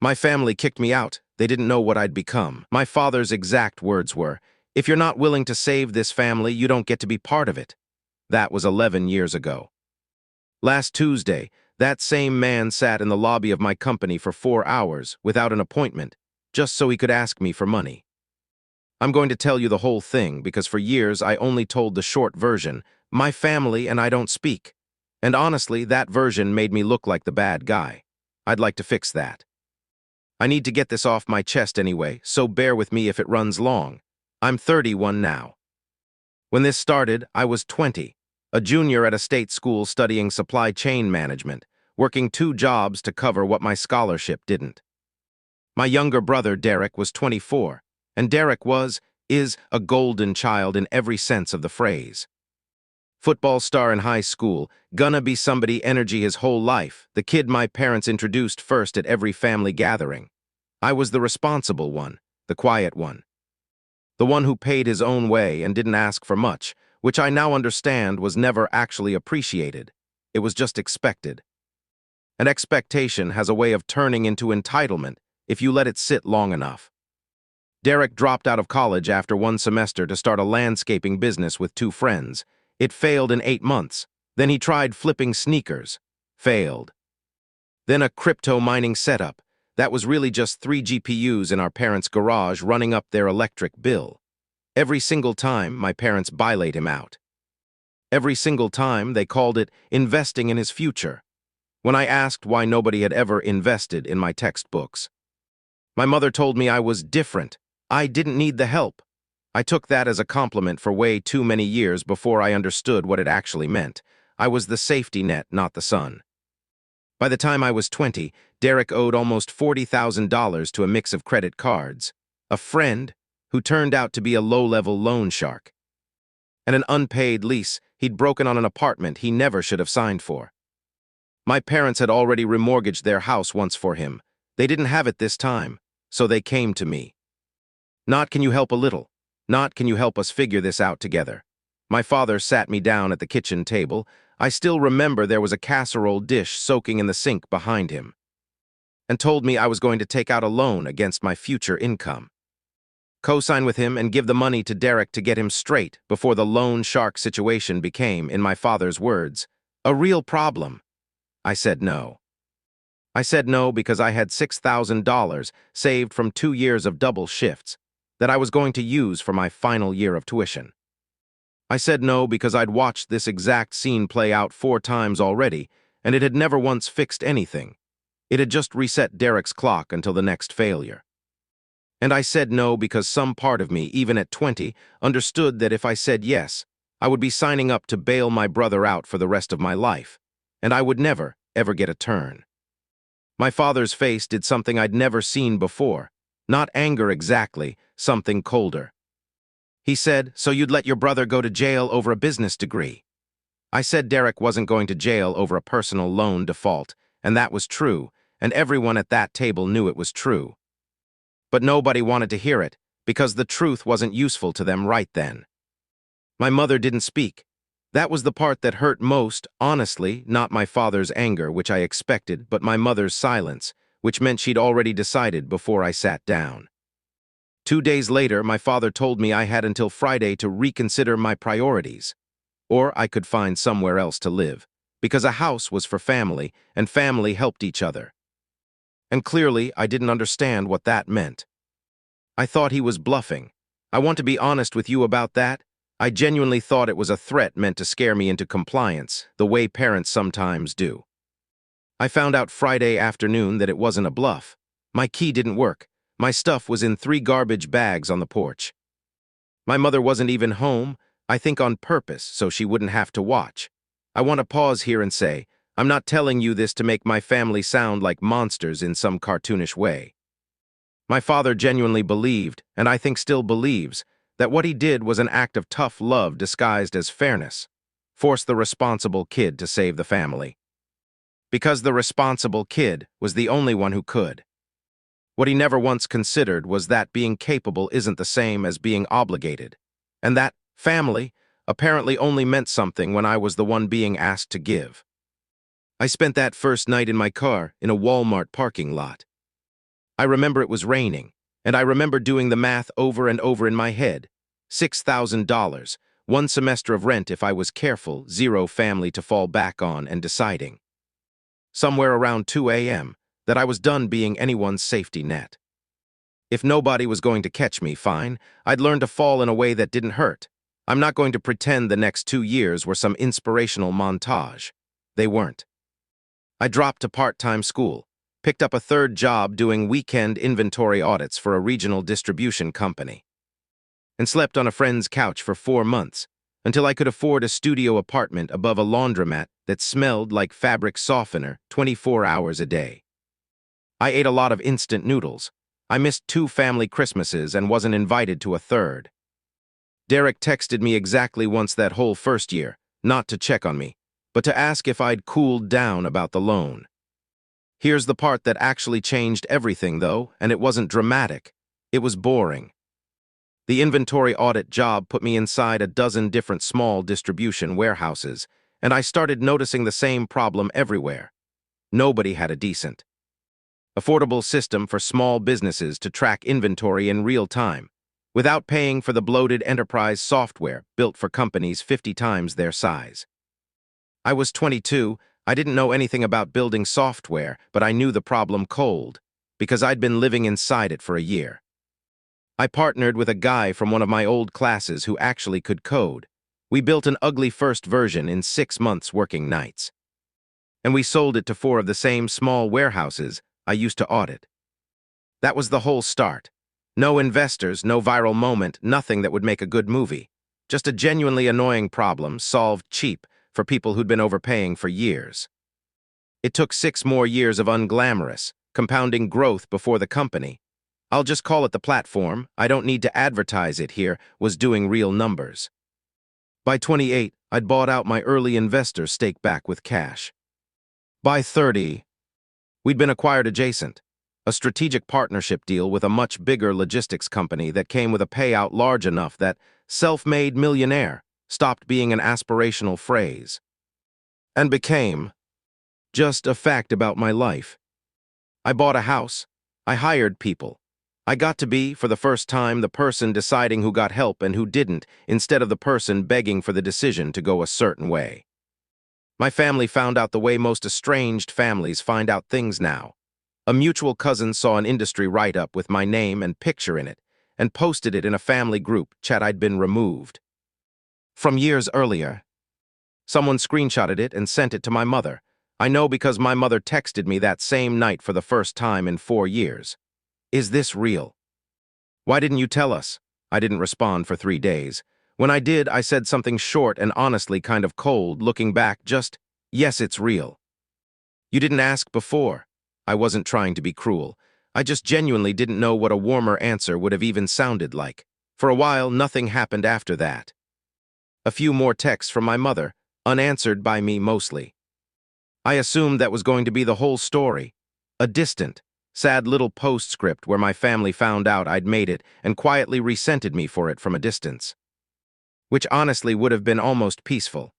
My family kicked me out. They didn't know what I'd become. My father's exact words were, "If you're not willing to save this family, you don't get to be part of it." That was 11 years ago. Last Tuesday, that same man sat in the lobby of my company for 4 hours without an appointment, just so he could ask me for money. I'm going to tell you the whole thing because for years I only told the short version, my family and I don't speak. And honestly, that version made me look like the bad guy. I'd like to fix that. I need to get this off my chest anyway, so bear with me if it runs long. I'm 31 now. When this started, I was 20, a junior at a state school studying supply chain management, working 2 jobs to cover what my scholarship didn't. My younger brother, Derek, was 24, and Derek is a golden child in every sense of the phrase. Football star in high school, gonna be somebody energy his whole life, the kid my parents introduced first at every family gathering. I was the responsible one, the quiet one. The one who paid his own way and didn't ask for much, which I now understand was never actually appreciated. It was just expected. And expectation has a way of turning into entitlement if you let it sit long enough. Derek dropped out of college after 1 semester to start a landscaping business with 2 friends. It failed in 8 months. Then he tried flipping sneakers. Failed. Then a crypto mining setup. That was really just 3 GPUs in our parents' garage running up their electric bill. Every single time, my parents bailed him out. Every single time, they called it investing in his future. When I asked why nobody had ever invested in my textbooks, my mother told me I was different. I didn't need the help. I took that as a compliment for way too many years before I understood what it actually meant. I was the safety net, not the sun. By the time I was 20, Derek owed almost $40,000 to a mix of credit cards, a friend who turned out to be a low-level loan shark, and an unpaid lease he'd broken on an apartment he never should have signed for. My parents had already remortgaged their house once for him. They didn't have it this time, so they came to me. Not, "Can you help a little?" Not, "Can you help us figure this out together?" My father sat me down at the kitchen table. I still remember there was a casserole dish soaking in the sink behind him, and told me I was going to take out a loan against my future income. Co-sign with him and give the money to Derek to get him straight before the loan shark situation became, in my father's words, a real problem. I said no. I said no because I had $6,000 saved from 2 years of double shifts that I was going to use for my final year of tuition. I said no because I'd watched this exact scene play out 4 times already, and it had never once fixed anything. It had just reset Derek's clock until the next failure. And I said no because some part of me, even at 20, understood that if I said yes, I would be signing up to bail my brother out for the rest of my life, and I would never, ever get a turn. My father's face did something I'd never seen before. Not anger exactly, something colder. He said, "So you'd let your brother go to jail over a business degree?" I said Derek wasn't going to jail over a personal loan default, and that was true, and everyone at that table knew it was true. But nobody wanted to hear it, because the truth wasn't useful to them right then. My mother didn't speak. That was the part that hurt most, honestly, not my father's anger, which I expected, but my mother's silence, which meant she'd already decided before I sat down. 2 days later, my father told me I had until Friday to reconsider my priorities, or I could find somewhere else to live, because a house was for family, and family helped each other. And clearly, I didn't understand what that meant. I thought he was bluffing. I want to be honest with you about that. I genuinely thought it was a threat meant to scare me into compliance, the way parents sometimes do. I found out Friday afternoon that it wasn't a bluff. My key didn't work. My stuff was in 3 garbage bags on the porch. My mother wasn't even home, I think on purpose, so she wouldn't have to watch. I want to pause here and say, I'm not telling you this to make my family sound like monsters in some cartoonish way. My father genuinely believed, and I think still believes, that what he did was an act of tough love disguised as fairness. Force the responsible kid to save the family. Because the responsible kid was the only one who could. What he never once considered was that being capable isn't the same as being obligated, and that family apparently only meant something when I was the one being asked to give. I spent that first night in my car in a Walmart parking lot. I remember it was raining, and I remember doing the math over and over in my head. $6,000, one semester of rent if I was careful, zero family to fall back on, and deciding, somewhere around 2 a.m., that I was done being anyone's safety net. If nobody was going to catch me, fine, I'd learn to fall in a way that didn't hurt. I'm not going to pretend the next 2 years were some inspirational montage. They weren't. I dropped to part-time school, picked up a third job doing weekend inventory audits for a regional distribution company, and slept on a friend's couch for 4 months until I could afford a studio apartment above a laundromat that smelled like fabric softener 24 hours a day. I ate a lot of instant noodles. I missed 2 family Christmases and wasn't invited to a third. Derek texted me exactly once that whole first year, not to check on me, but to ask if I'd cooled down about the loan. Here's the part that actually changed everything, though, and it wasn't dramatic. It was boring. The inventory audit job put me inside a dozen different small distribution warehouses, and I started noticing the same problem everywhere. Nobody had a decent, affordable system for small businesses to track inventory in real time, without paying for the bloated enterprise software built for companies 50 times their size. I was 22, I didn't know anything about building software, but I knew the problem cold, because I'd been living inside it for a year. I partnered with a guy from one of my old classes who actually could code. We built an ugly first version in 6 months working nights. And we sold it to 4 of the same small warehouses I used to audit. That was the whole start. No investors, no viral moment, nothing that would make a good movie. Just a genuinely annoying problem solved cheap for people who'd been overpaying for years. It took 6 more years of unglamorous, compounding growth before the company, I'll just call it the platform, I don't need to advertise it here, was doing real numbers. By 28, I'd bought out my early investor stake back with cash. By 30, we'd been acquired adjacent, a strategic partnership deal with a much bigger logistics company that came with a payout large enough that self-made millionaire stopped being an aspirational phrase and became just a fact about my life. I bought a house. I hired people. I got to be, for the first time, the person deciding who got help and who didn't, instead of the person begging for the decision to go a certain way. My family found out the way most estranged families find out things now. A mutual cousin saw an industry write-up with my name and picture in it, and posted it in a family group chat I'd been removed from years earlier. Someone screenshotted it and sent it to my mother. I know because my mother texted me that same night for the first time in 4 years. Is this real? Why didn't you tell us? I didn't respond for 3 days. When I did, I said something short and honestly kind of cold, looking back, just, yes, it's real. You didn't ask before. I wasn't trying to be cruel. I just genuinely didn't know what a warmer answer would have even sounded like. For a while, nothing happened after that. A few more texts from my mother, unanswered by me mostly. I assumed that was going to be the whole story. A distant, sad little postscript where my family found out I'd made it and quietly resented me for it from a distance. Which honestly would have been almost peaceful.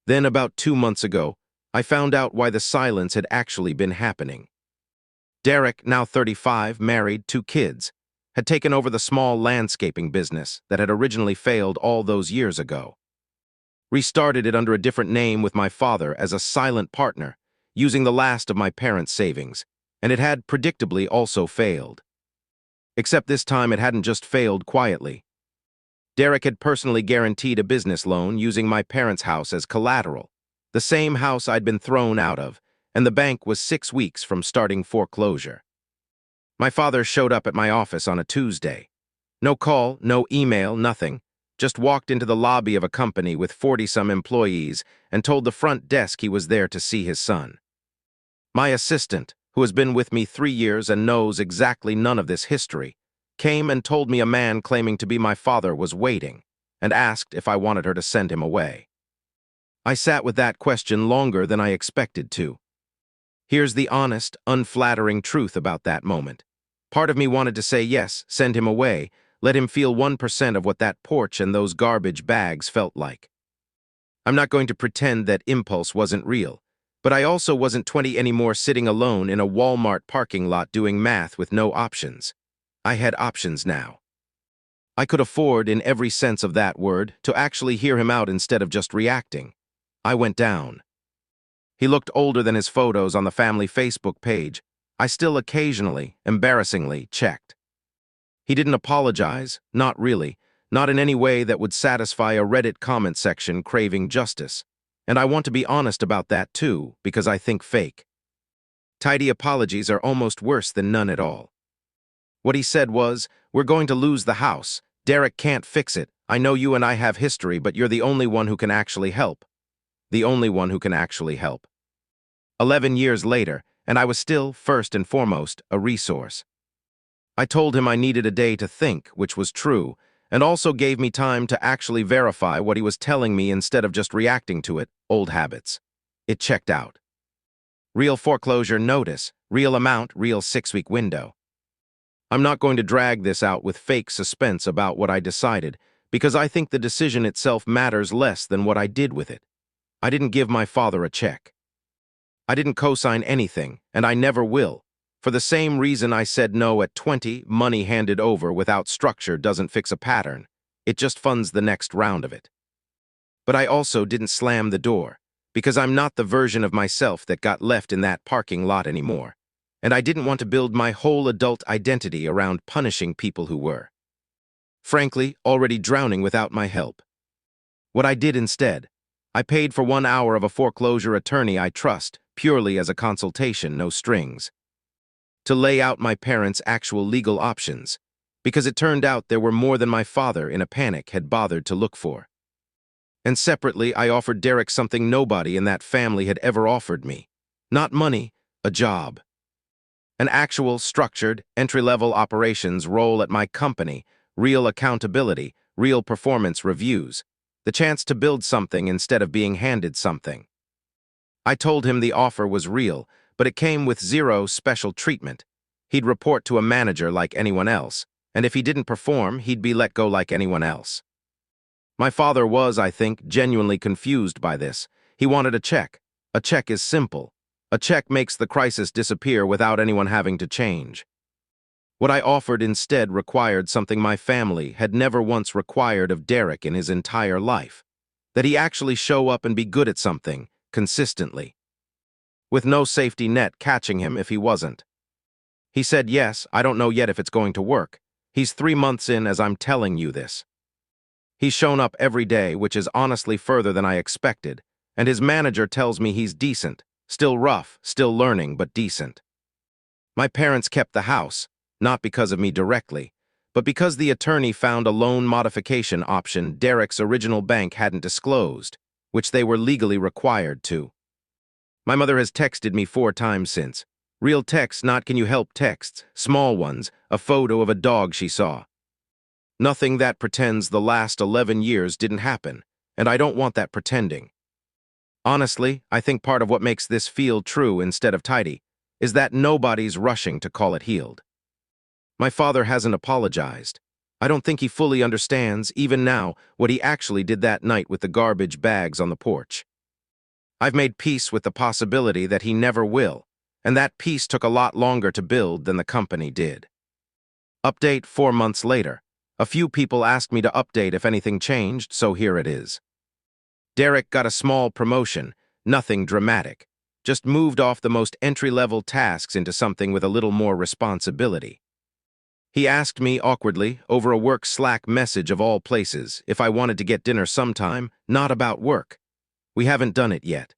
Then about 2 months ago, I found out why the silence had actually been happening. Derek, now 35, married, 2 kids, had taken over the small landscaping business that had originally failed all those years ago. Restarted it under a different name with my father as a silent partner, using the last of my parents' savings, and it had predictably also failed. Except this time it hadn't just failed quietly. Derek had personally guaranteed a business loan using my parents' house as collateral, the same house I'd been thrown out of, and the bank was 6 weeks from starting foreclosure. My father showed up at my office on a Tuesday. No call, no email, nothing. Just walked into the lobby of a company with 40-some employees and told the front desk he was there to see his son. My assistant, who has been with me 3 years and knows exactly none of this history, came and told me a man claiming to be my father was waiting, and asked if I wanted her to send him away. I sat with that question longer than I expected to. Here's the honest, unflattering truth about that moment. Part of me wanted to say yes, send him away, let him feel 1% of what that porch and those garbage bags felt like. I'm not going to pretend that impulse wasn't real. But I also wasn't 20 anymore, sitting alone in a Walmart parking lot doing math with no options. I had options now. I could afford, in every sense of that word, to actually hear him out instead of just reacting. I went down. He looked older than his photos on the family Facebook page. I still occasionally, embarrassingly, checked. He didn't apologize, not really, not in any way that would satisfy a Reddit comment section craving justice. And I want to be honest about that too, because I think fake. Tidy apologies are almost worse than none at all. What he said was, "We're going to lose the house. Derek can't fix it. I know you and I have history, but you're the only one who can actually help." The only one who can actually help. 11 years later, and I was still, first and foremost, a resource. I told him I needed a day to think, which was true, and also gave me time to actually verify what he was telling me instead of just reacting to it, old habits. It checked out. Real foreclosure notice, real amount, real 6-week window. I'm not going to drag this out with fake suspense about what I decided, because I think the decision itself matters less than what I did with it. I didn't give my father a check. I didn't co-sign anything, and I never will. For the same reason I said no at 20, money handed over without structure doesn't fix a pattern. It just funds the next round of it. But I also didn't slam the door, because I'm not the version of myself that got left in that parking lot anymore. And I didn't want to build my whole adult identity around punishing people who were, frankly, already drowning without my help. What I did instead, I paid for 1 hour of a foreclosure attorney I trust, purely as a consultation, no strings, to lay out my parents' actual legal options, because it turned out there were more than my father, in a panic, had bothered to look for. And separately, I offered Derek something nobody in that family had ever offered me. Not money, a job. An actual, structured, entry-level operations role at my company, real accountability, real performance reviews, the chance to build something instead of being handed something. I told him the offer was real, but it came with zero special treatment. He'd report to a manager like anyone else, and if he didn't perform, he'd be let go like anyone else. My father was, I think, genuinely confused by this. He wanted a check. A check is simple. A check makes the crisis disappear without anyone having to change. What I offered instead required something my family had never once required of Derek in his entire life. That he actually show up and be good at something, consistently, with no safety net catching him if he wasn't. He said, "Yes, I don't know yet if it's going to work. He's 3 months in as I'm telling you this. He's shown up every day, which is honestly further than I expected, and his manager tells me he's decent, still rough, still learning, but decent." My parents kept the house, not because of me directly, but because the attorney found a loan modification option Derek's original bank hadn't disclosed, which they were legally required to. My mother has texted me 4 times since. Real texts, not "can you help" texts, small ones, a photo of a dog she saw. Nothing that pretends the last 11 years didn't happen, and I don't want that pretending. Honestly, I think part of what makes this feel true instead of tidy is that nobody's rushing to call it healed. My father hasn't apologized. I don't think he fully understands, even now, what he actually did that night with the garbage bags on the porch. I've made peace with the possibility that he never will, and that peace took a lot longer to build than the company did. Update 4 months later. A few people asked me to update if anything changed, so here it is. Derek got a small promotion, nothing dramatic, just moved off the most entry-level tasks into something with a little more responsibility. He asked me awkwardly, over a work Slack message of all places, if I wanted to get dinner sometime, not about work. We haven't done it yet.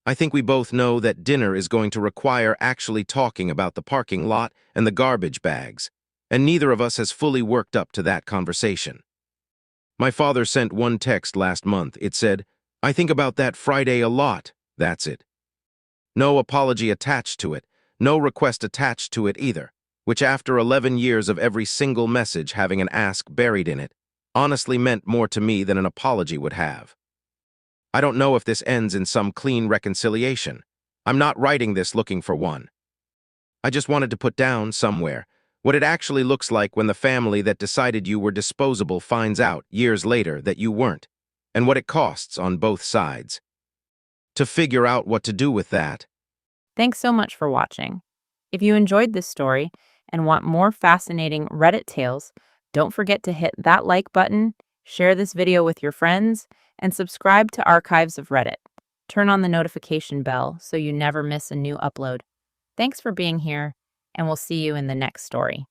I think we both know that dinner is going to require actually talking about the parking lot and the garbage bags, and neither of us has fully worked up to that conversation. My father sent one text last month. It said, "I think about that Friday a lot." That's it. No apology attached to it, no request attached to it either, which after 11 years of every single message having an ask buried in it, honestly meant more to me than an apology would have. I don't know if this ends in some clean reconciliation. I'm not writing this looking for one. I just wanted to put down somewhere what it actually looks like when the family that decided you were disposable finds out, years later, that you weren't, and what it costs on both sides. to figure out what to do with that. Thanks so much for watching. If you enjoyed this story and want more fascinating Reddit tales, don't forget to hit that like button, share this video with your friends, and subscribe to Archives of Reddit. Turn on the notification bell so you never miss a new upload. Thanks for being here, and we'll see you in the next story.